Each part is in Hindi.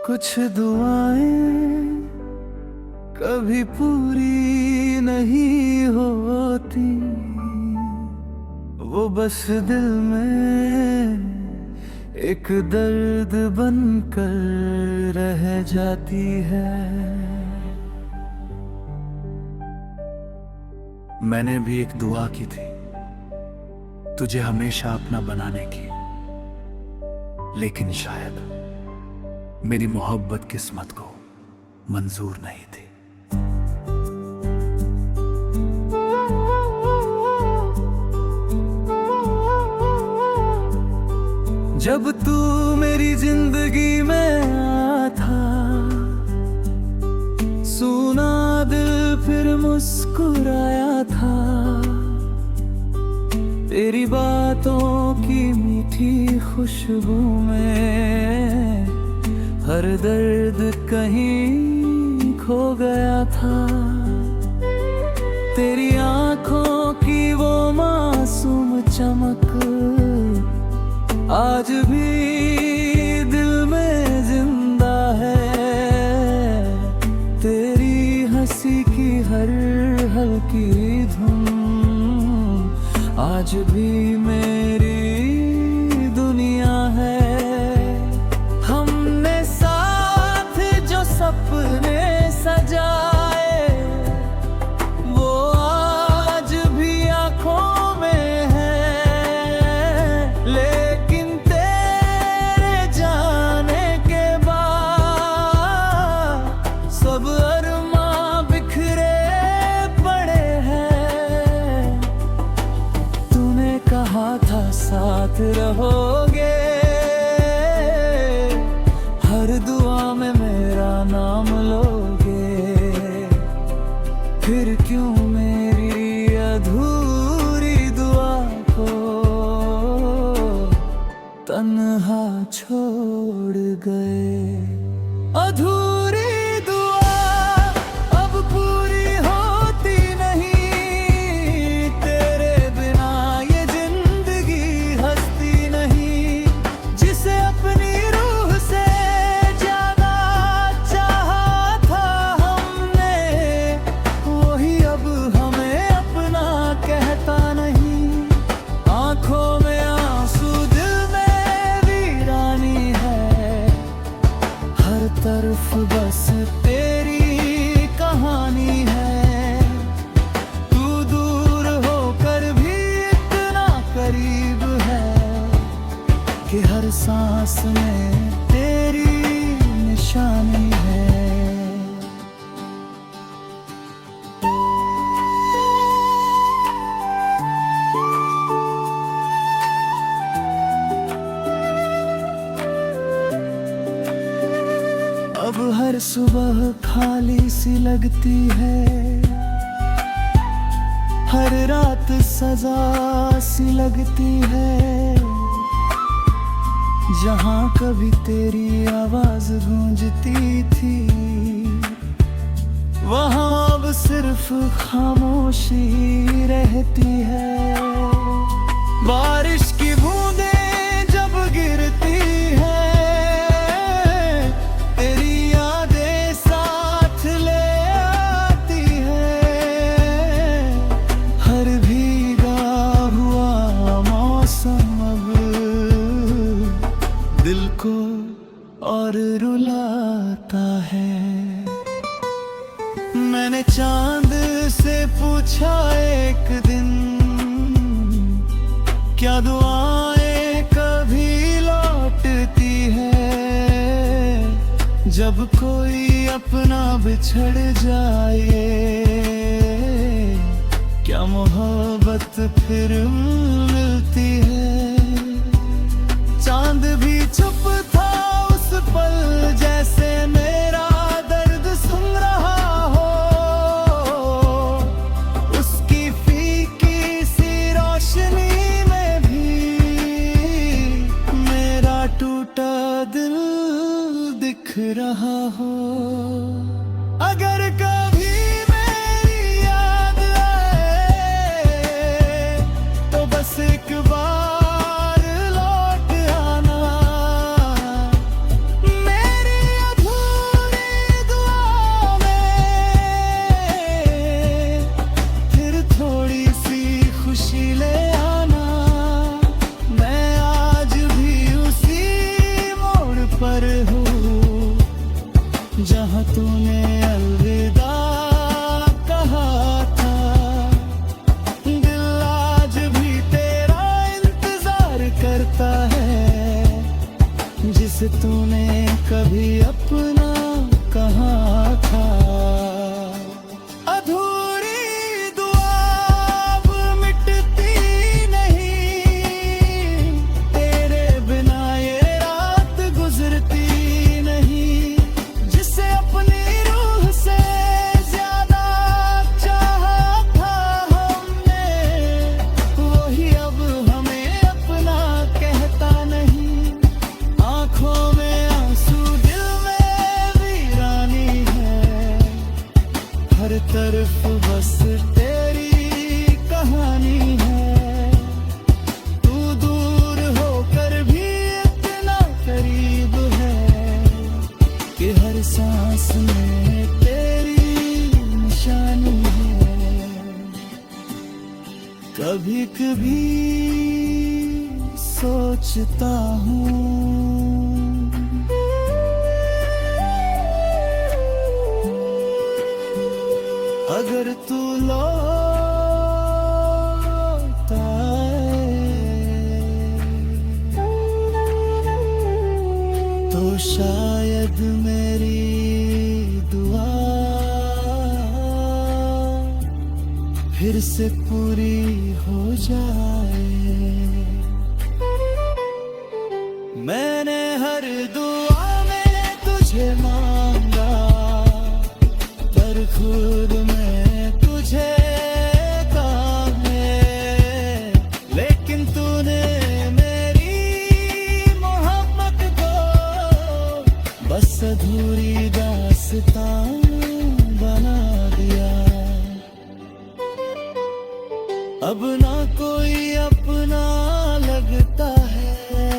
कुछ दुआएं कभी पूरी नहीं होती, वो बस दिल में एक दर्द बनकर रह जाती है। मैंने भी एक दुआ की थी तुझे हमेशा अपना बनाने की, लेकिन शायद मेरी मोहब्बत किस्मत को मंजूर नहीं थी। जब तू मेरी जिंदगी में आया था, सुना दिल फिर मुस्कुराया था। तेरी बातों की मीठी खुशबू में हर दर्द कहीं खो गया था। तेरी आंखों की वो मासूम चमक आज भी दिल में जिंदा है। तेरी हंसी की हर हल्की धुन आज भी मेरी दुनिया है। हमने साथ जो सपने सजाए वो आज भी आंखों में है, लेकिन तेरे जाने के बाद सब अरमां बिखरे पड़े हैं। तूने कहा था साथ रहोगे, हर दुआ में मेरा नाम लोगे। फिर क्यों मेरी अधूरी दुआ को तन्हा छोड़ गए। अधूरी दुआ अब पूरी होती नहीं, तेरे बिना ये जिंदगी हंसती नहीं। जिसे अपनी रूह से ज्यादा चाहा था हमने, वही अब हमें अपना कहता नहीं। आंखों में आंसू, दिल में वीरानी है, हर तरफ बस तेरी कहानी है। तू दूर होकर भी इतना करीब है कि हर सांस में तेरी निशानी है। अब हर सुबह खाली सी लगती है, हर रात सजा सी लगती है। जहाँ कभी तेरी आवाज गूंजती थी, वहाँ अब सिर्फ खामोशी रहती है। बारिश की बूंदें जब गिरती है, तेरी यादें साथ ले आती है। हर भीगा हुआ मौसम अब दिल को और रुलाता है। मैंने चांद से पूछा एक दिन, क्या दुआएं कभी लौटती है? जब कोई अपना बिछड़ जाए, क्या मोहब्बत फिर मिलती है? चांद भी चुप था उस पल, जैसे मेरा दर्द सुन रहा हो। उसकी फीकी सी रोशनी में भी मेरा टूटा दिल दिख रहा हो। अगर कभी मेरी याद आए तो बस एक बार लौट आना। तूने कभी अपना कहा था। अधूरी दुआ अब मिटती नहीं, तेरे बिना ये रात गुजरती नहीं। जिसे अपनी रूह से ज्यादा चाहा था हमने, वही अब हमें अपना कहता नहीं। आंखों में आंसू, दिल में वीरानी है, हर तरफ बस तेरी कहानी है। तू दूर होकर भी इतना करीब है कि हर सांस में तेरी निशानी है। कभी कभी सोचता हूँ, अगर तू लौट आए तो शायद मेरी दुआ फिर से पूरी हो जाए। मैंने हर दुआ में तुझे मांगा, पर खुद में तुझे कहा है। लेकिन तूने मेरी मोहब्बत को बस अधूरी दास्तां बना दिया। अब ना कोई अपना लगता है,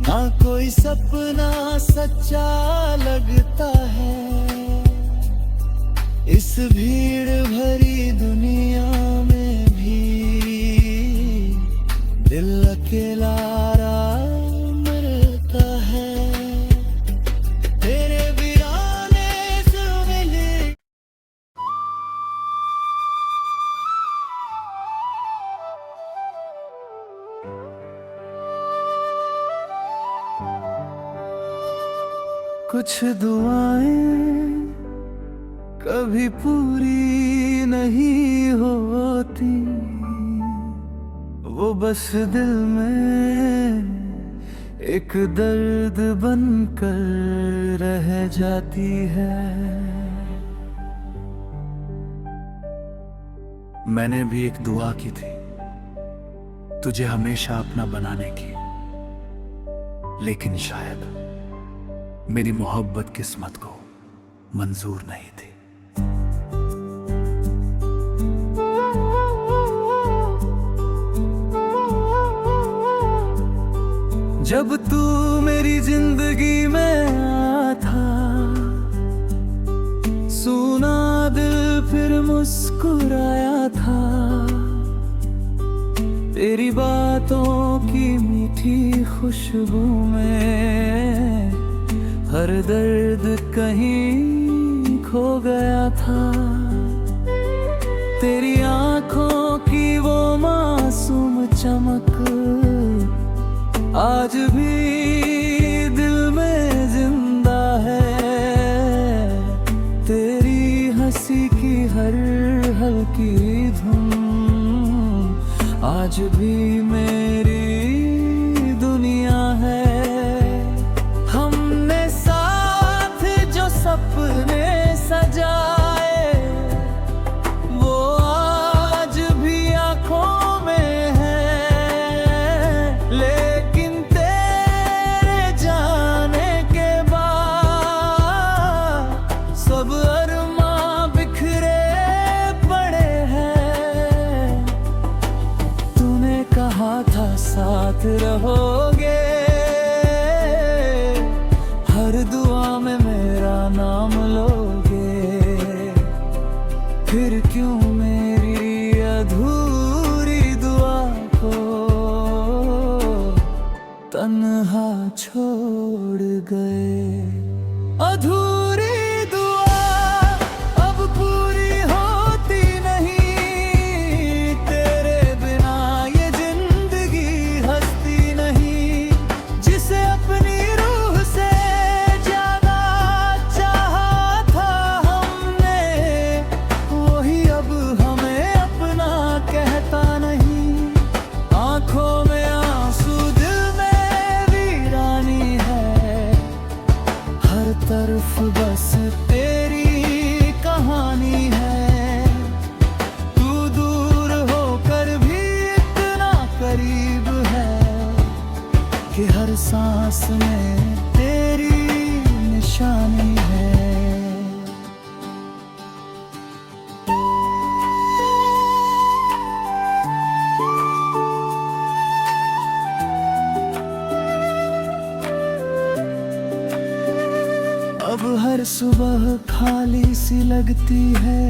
ना कोई सपना सच्चा लगता है। इस भीड़ भरी दुनिया में भी दिल अकेला मरता है। तेरे वीराने से मिले कुछ दुआएं कभी पूरी नहीं होती, वो बस दिल में एक दर्द बनकर रह जाती है। मैंने भी एक दुआ की थी तुझे हमेशा अपना बनाने की, लेकिन शायद मेरी मोहब्बत किस्मत को मंजूर नहीं थी। जब तू मेरी जिंदगी में आया था, सुना दिल फिर मुस्कुराया था। तेरी बातों की मीठी खुशबू में हर दर्द कहीं खो गया था। तेरी आंखों की वो मासूम चमक आज भी दिल में जिंदा है। तेरी हंसी की हर हल्की धुन आज भी मेरी दुनिया है। हमने साथ जो सपने सजाए, वो आज भी आंखों में है। लेकिन तेरे जाने के बाद सब अरमां बिखरे पड़े हैं। तूने कहा था साथ सुबह खाली सी लगती है,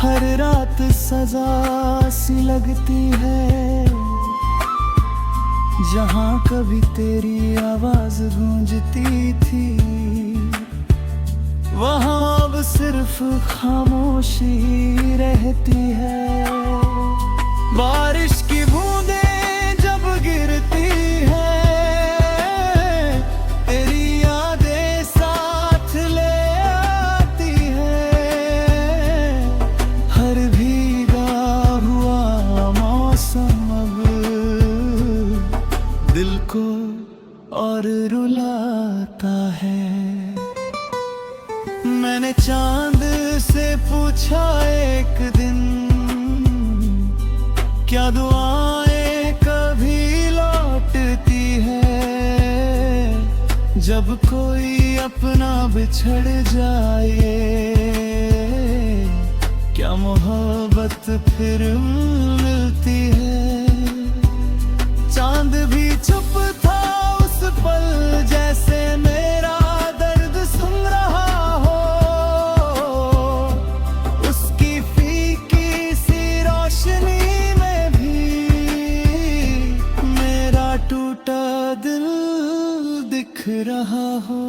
हर रात सजा सी लगती है। जहां कभी तेरी आवाज गूंजती थी, वहां अब सिर्फ खामोशी रहती है। बारिश की बूंदें जब गिरती है, तेरी यादें साथ ले आती है। हर भीगा हुआ मौसम अब दिल को और रुलाता है। मैंने चांद से पूछा एक दिन, क्या दुआएं कभी लौटती है? जब कोई अपना बिछड़ जाए, क्या मोहब्बत फिर मिलती है? चांद भी चुप था उस पल, जैसे मेरा दर्द सुन रहा हो। उसकी फीकी सी रोशनी में भी मेरा टूटा दिल दिख रहा हो।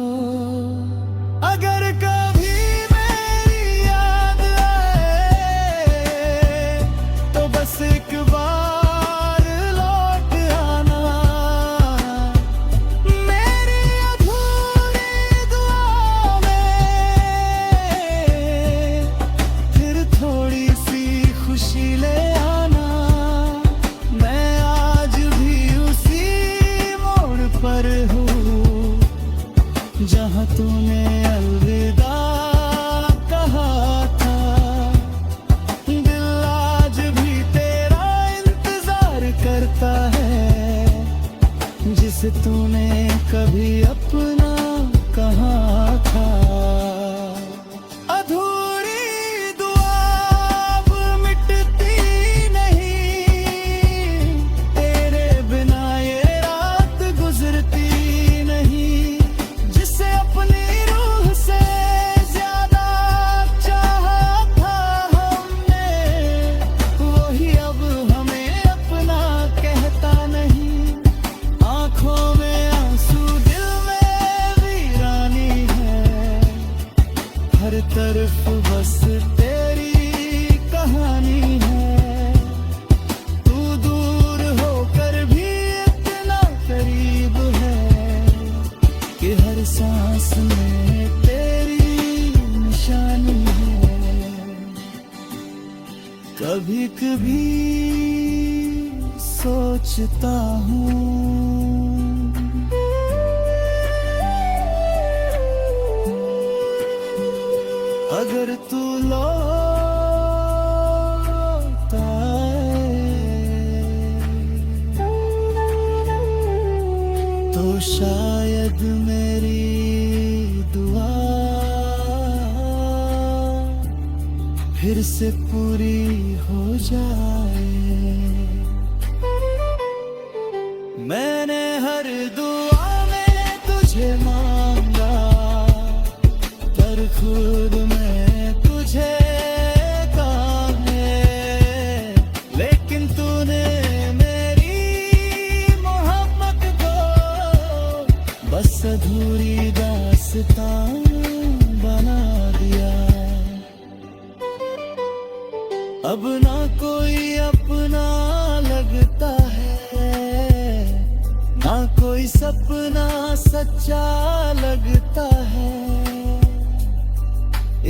अगर कभी मेरी याद आए, तो बस एक बार जहाँ तूने अलविदा कहा था, दिल आज भी तेरा इंतजार करता है, जिसे तूने कभी अपना कहा था। अधूरी दुआ अब मिटती नहीं, तेरे बिना ये रात गुजरती तरफ बस तेरी कहानी है। तू दूर होकर भी इतना करीब है कि हर सांस में तेरी निशानी है। कभी कभी सोचता हूँ, अगर तू लौट आए, तो शायद मेरी दुआ फिर से पूरी हो जाए। मैंने हर दुआ में तुझे मांगा, पर खुद में तुझे कहा है। लेकिन तूने मेरी मोहब्बत को बस अधूरी दास्तां बना दिया। अब ना कोई अपना लगता है, ना कोई सपना सच्चा लगता है।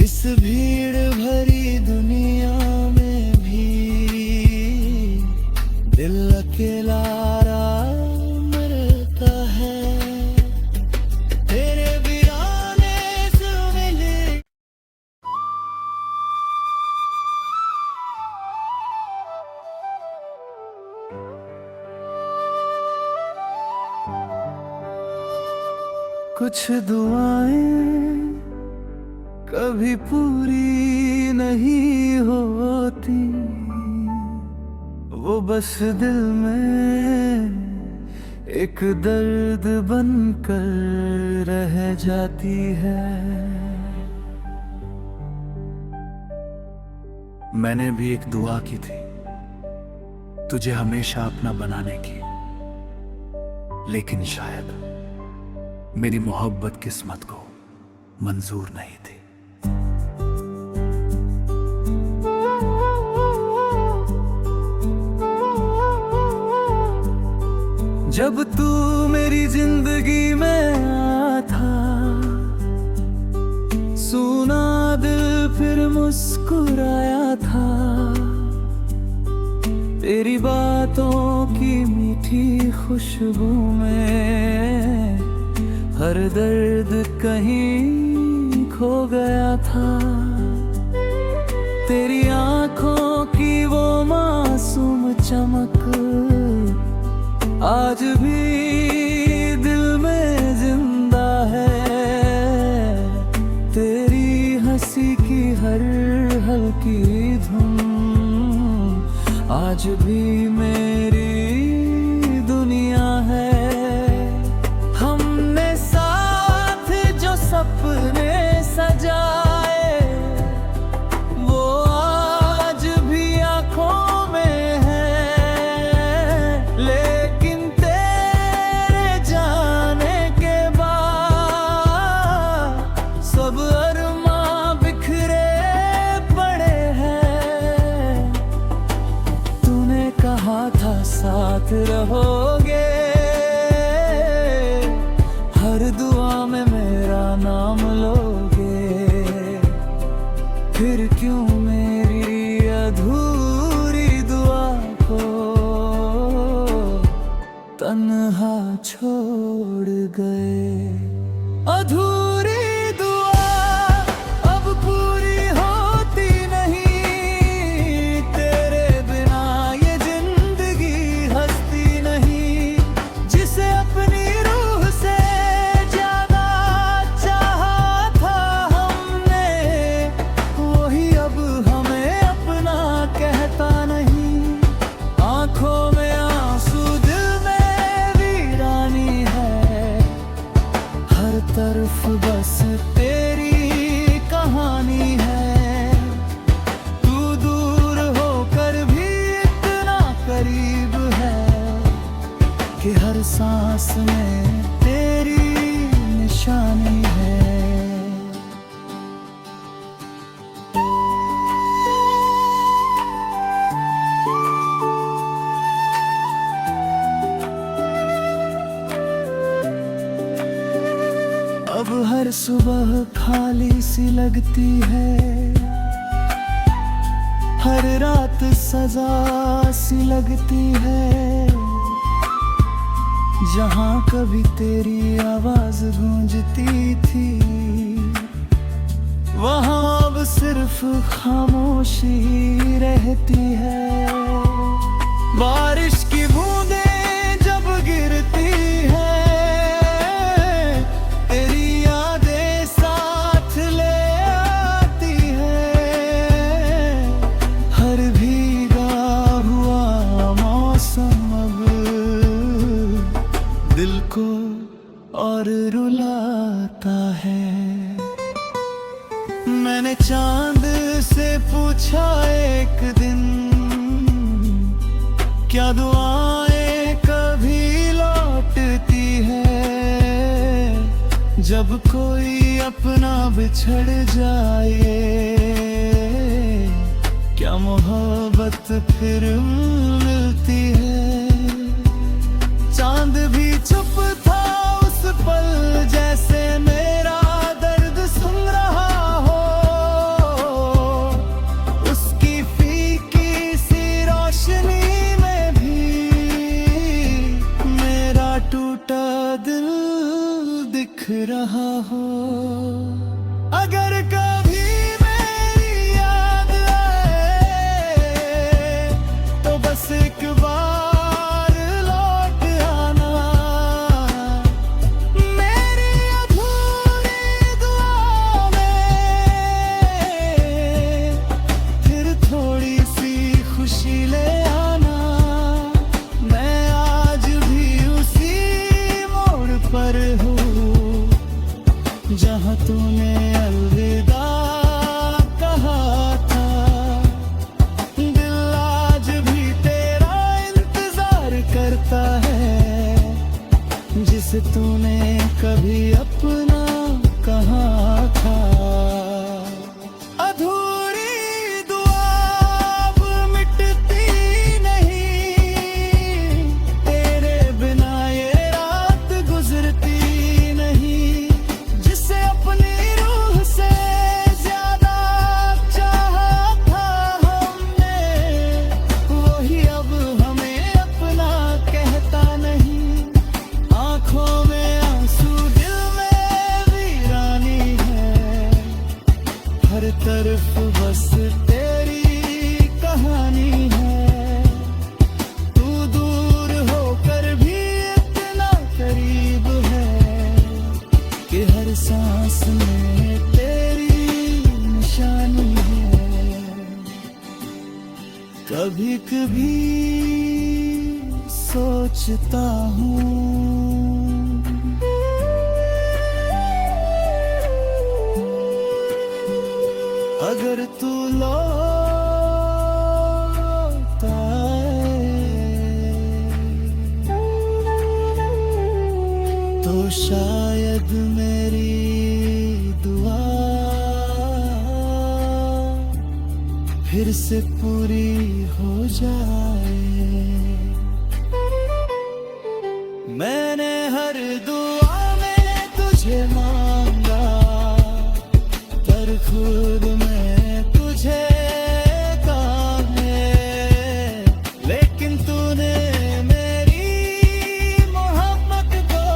इस भीड़ भरी दुनिया में भी दिल अकेला मरता है। तेरे वीराने से मिले कुछ दुआएं कभी पूरी नहीं होती, वो बस दिल में एक दर्द बनकर रह जाती है। मैंने भी एक दुआ की थी तुझे हमेशा अपना बनाने की, लेकिन शायद मेरी मोहब्बत किस्मत को मंजूर नहीं थी। जब तू मेरी जिंदगी में आया था, सुना दिल फिर मुस्कुराया था। तेरी बातों की मीठी खुशबू में हर दर्द कहीं खो गया था। तेरी आंखों की वो मासूम चमक आज भी दिल में जिंदा है। तेरी हंसी की हर हल्की धुन आज भी मेरी दुनिया है। हमने साथ जो सपने सजाए वो आज भी आंखों में है, लेकिन तेरे जाने के बाद सब अरमां बिखरे पड़े हैं। तूने कहा था साथ रहोगे, हर दुआ में मेरा नाम लोगे। फिर क्यों मेरी अधूरी दुआ को तन्हा छोड़ गए। अधूरी दुआ अब पूरी होती नहीं, तेरे बिना ये जिंदगी हंसती नहीं। जिसे अपनी रूह से ज्यादा चाहा था हमने, वही अब हमें अपना कहता नहीं। आंखों में आंसू, दिल में वीरानी है, हर तरफ बस तेरी कहानी है। तू दूर होकर भी इतना करीब है कि हर सांस में तेरी निशानी है। अब हर सुबह खाली सी लगती है, हर रात सजा सी लगती है। जहाँ कभी तेरी आवाज गूंजती थी, वहाँ अब सिर्फ खामोशी रहती है। बारिश की बूंदें जब गिरती है, तेरी यादें साथ ले आती है। हर भीगा हुआ मौसम अब दिल को और रुलाता है। मैंने चांद से पूछा एक दिन, क्या दुआएं कभी लौटती है? जब कोई अपना बिछड़ जाए, क्या मोहब्बत फिर मिलती है? चांद भी चुप था उस पल, जैसे मेरा दर्द सुन रहा हो। उसकी फीकी सी रोशनी में भी मेरा टूटा दिल दिख रहा हो। अगर कभी मेरी याद आए तो बस एक बार लौट आना। तूने कभी अपना कहा था। अधूरी दुआ अब मिटती नहीं, तेरे बिना ये रात गुजरती नहीं। जिसे अपनी रूह से ज्यादा चाहा था हमने, वही अब हमें अपना कहता नहीं। आंखों में आंसू, दिल में वीरानी है, हर तरफ बस तेरी कहानी है। तू दूर होकर भी इतना करीब है कि हर सांस में तेरी निशानी है। कभी कभी सोचता हूँ, अगर तू लौट आए तो शायद मेरी दुआ फिर से पूरी हो जाए। मैंने हर दुआ में तुझे मांगा, पर खुद में तुझे कहा है। लेकिन तूने मेरी मोहब्बत को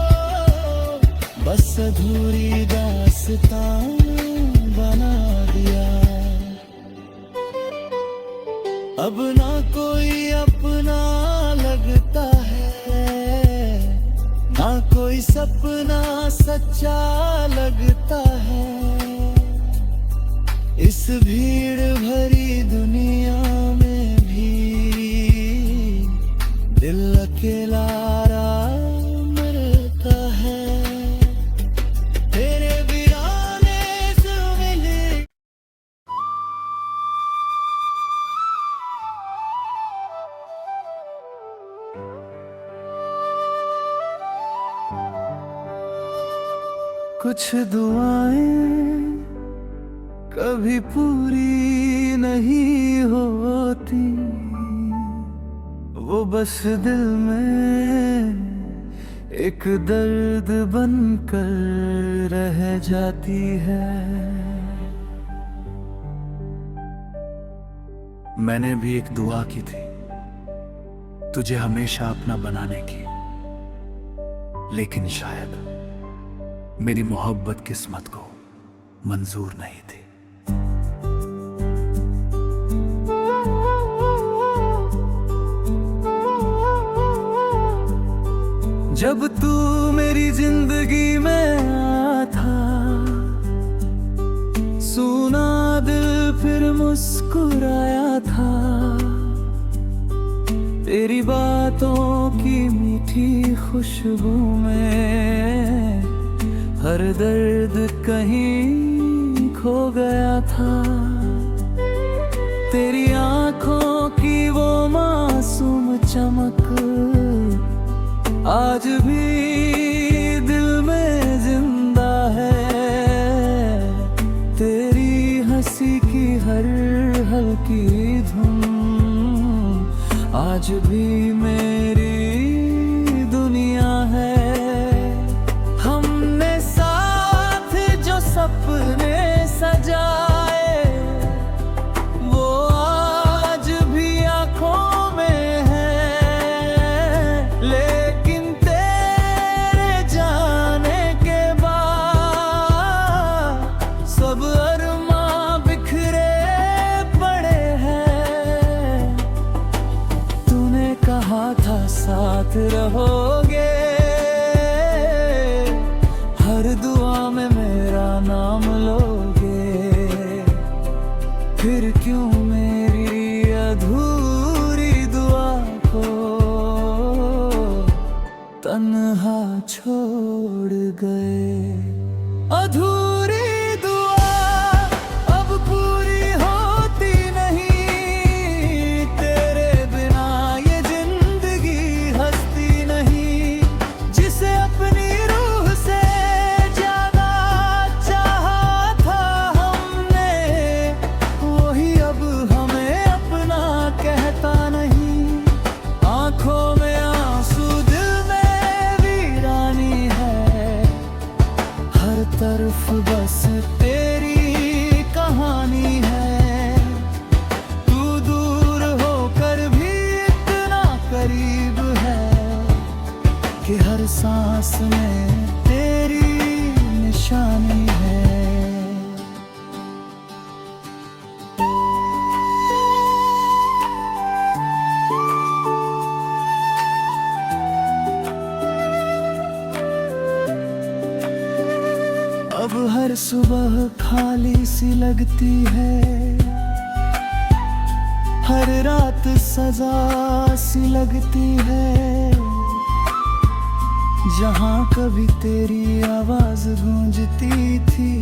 बस अधूरी दास्तां बना दिया। अब ना कोई अपना लगता है, ना कोई सपना सच्चा लगता है। इस भीड़ भरी दुनिया में भी दिल अकेला मरता है। तेरे वीराने से मिले कुछ दुआएं कभी पूरी नहीं होती, वो बस दिल में एक दर्द बनकर रह जाती है। मैंने भी एक दुआ की थी तुझे हमेशा अपना बनाने की, लेकिन शायद मेरी मोहब्बत किस्मत को मंजूर नहीं थी। जब तू मेरी जिंदगी में आया था, सुना दिल फिर मुस्कुराया था। तेरी बातों की मीठी खुशबू में हर दर्द कहीं खो गया था। तेरी आंखों की वो मासूम चमक आज भी दिल में जिंदा है। तेरी हंसी की हर हल्की धुन आज भी मेरी दुनिया है। हमने साथ जो सपने सजाए, वो आज भी आंखों में है। लेकिन तेरे जाने के बाद सब अरमां बिखरे पड़े हैं। तूने कहा था साथ सुबह खाली सी लगती है, हर रात सजा सी लगती है। जहां कभी तेरी आवाज गूंजती थी,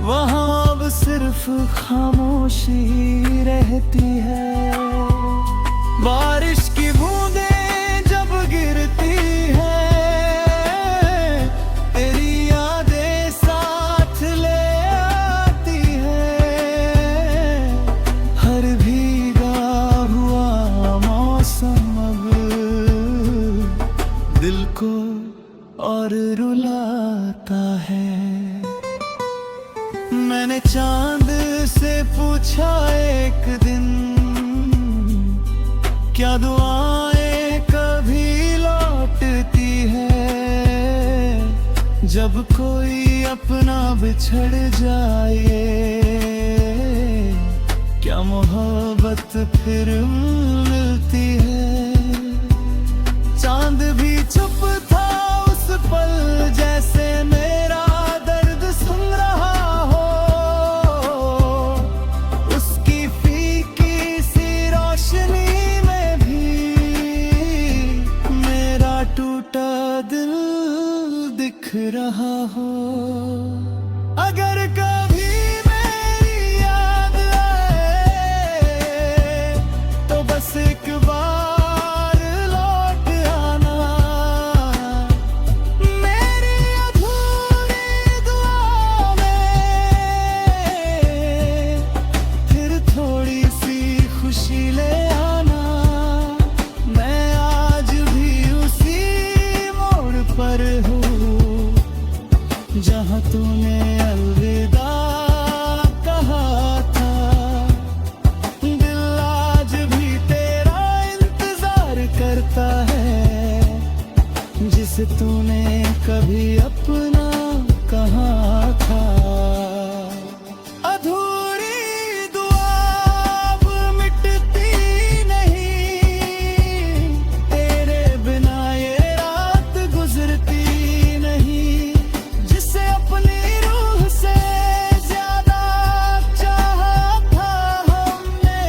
वहां अब सिर्फ खामोशी रहती है। बारिश की बूंदें जब गिरती है, तेरी यादें साथ ले आती है। हर भीगा हुआ मौसम अब दिल को और रुलाता है। मैंने चांद से पूछा एक दिन, क्या दुआएं कभी लौटती है? जब कोई अपना बिछड़ जाए, क्या मोहब्बत फिर मिलती है? चांद भी चुप था उस पल, जैसे मेरा दर्द सुन रहा हो। उसकी फीकी सी रोशनी में भी मेरा टूटा दिल दिख रहा हो। अगर कभी मेरी याद आए, तो बस एक बार लौट आना। मेरी अधूरी दुआ में फिर थोड़ी सी खुशी ले आना। मैं आज भी उसी मोड़ पर हूँ, जहाँ तूने अलविदा कहा था। दिल आज भी तेरा इंतजार करता है, जिसे तूने कभी अपना कहा था। अधूरी दुआ अब मिटती नहीं, तेरे बिना ये रात गुजरती नहीं। जिसे अपनी रूह से ज्यादा चाहा था हमने,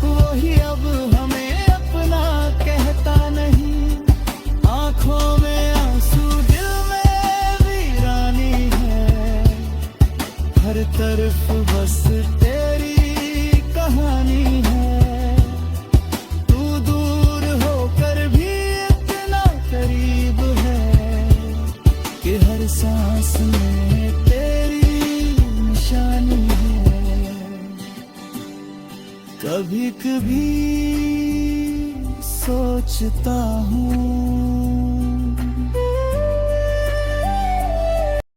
वही अब हमें अपना कहता नहीं। आंखों में आंसू, दिल में वीरानी है, हर तरफ बस तेरी कहानी है। तू दूर होकर भी इतना करीब है, कि हर सांस में तेरी निशानी है। कभी कभी सोचता हूँ,